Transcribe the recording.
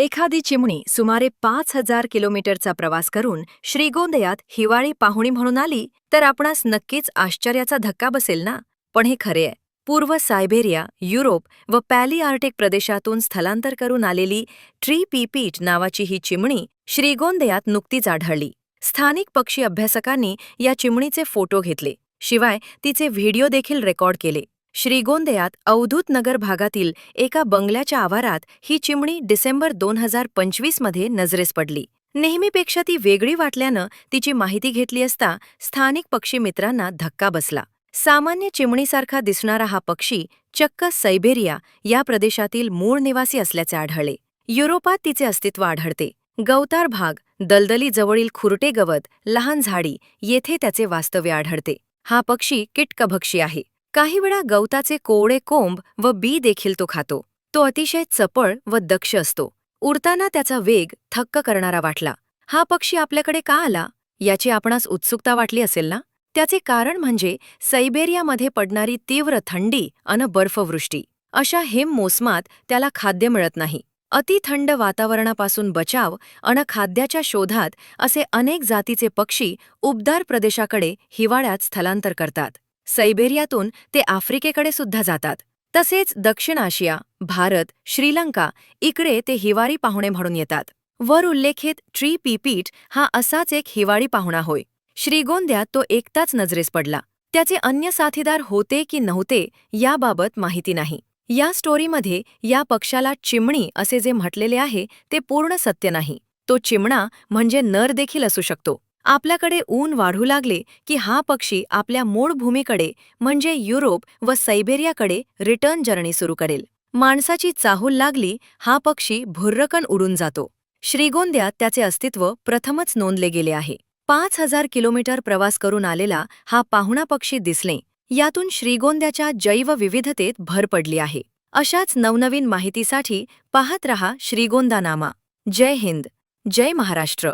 एखादी चिमणी सुमारे 5,000 किलोमीटरचा प्रवास करून श्रीगोंद्यात हिवाळी पाहुणी म्हणून आली तर आपणास नक्कीच आश्चर्याचा धक्का बसेल ना. पण हे खरे आहे. पूर्व सायबेरिया, युरोप व पॅलिआर्क्टिक प्रदेशातून स्थलांतर करून आलेली ट्री पीपीट नावाची ही चिमणी श्रीगोंद्यात नुकतीच आढळली. स्थानिक पक्षी अभ्यासकांनी या चिमणीचे फोटो घेतले, शिवाय तिचे व्हिडिओ देखील रेकॉर्ड केले. श्रीगोंद्यात अवधूत नगर भागातील एका बंगल्याच्या आवारात ही चिमणी डिसेंबर 2025 मध्ये नजरेस पडली. नेहमीपेक्षा ती वेगळी वाटल्यानं तिची माहिती घेतली असता स्थानिक पक्षी मित्रांना धक्का बसला. सामान्य चिमणीसारखा दिसणारा हा पक्षी चक्क सायबेरिया या प्रदेशातील मूळ निवासी असल्याचे आढळले. युरोपात तिचे अस्तित्व आढळते. गवताळ भाग, दलदली जवळील खुरटे गवत, लहान झाडी येथे त्याचे वास्तव्य आढळते. हा पक्षी कीटकभक्षी आहे. काही वेळा गवताचे कोवळे कोंब व बी देखील तो खातो. तो अतिशय चपळ व दक्ष असतो. उडताना त्याचा वेग थक्क करणारा वाटला. हा पक्षी आपल्याकडे का आला याची आपणास उत्सुकता वाटली असेल ना. त्याचे कारण म्हणजे सायबेरियामध्ये पडणारी तीव्र थंडी अन बर्फवृष्टी. अशा हिम मोसमात त्याला खाद्य मिळत नाही. अतिथंड वातावरणापासून बचाव अन खाद्याच्या शोधात असे अनेक जातीचे पक्षी उबदार प्रदेशाकडे हिवाळ्यात स्थलांतर करतात. सायबेरियातून ते आफ्रिकेकडे सुद्धा जातात. तसेच दक्षिण आशिया, भारत, श्रीलंका इकडे ते हिवाळी पाहुणे म्हणून येतात. वर उल्लेखित ट्री पीपीट हा असाच एक हिवाळी पाहुणा होय. श्रीगोंद्यात तो एकटाच नजरेस पडला. त्याचे अन्य साथीदार होते की नव्हते याबाबत माहिती नाही. या स्टोरीमध्ये या पक्षाला चिमणी असे जे म्हटलेले आहे ते पूर्ण सत्य नाही. तो चिमणा म्हणजे नर देखील असू शकतो. आपल्याकडे ऊन वाढू लागले की हा पक्षी आपल्या मूळ भूमीकडे म्हणजे युरोप व सायबेरियाकडे रिटर्न जर्नी सुरू करेल. माणसाची चाहूल लागली हा पक्षी भुर्रकन उडून जातो. श्रीगोंद्यात त्याचे अस्तित्व प्रथमच नोंदले गेले आहे. 5,000 किलोमीटर प्रवास करून आलेला हा पाहुणा पक्षी दिसणे यातून श्रीगोंद्याच्या जैवविविधतेत भर पडली आहे. अशाच नवनवीन माहितीसाठी पाहत रहा श्रीगोंदा नामा. जय हिंद, जय महाराष्ट्र.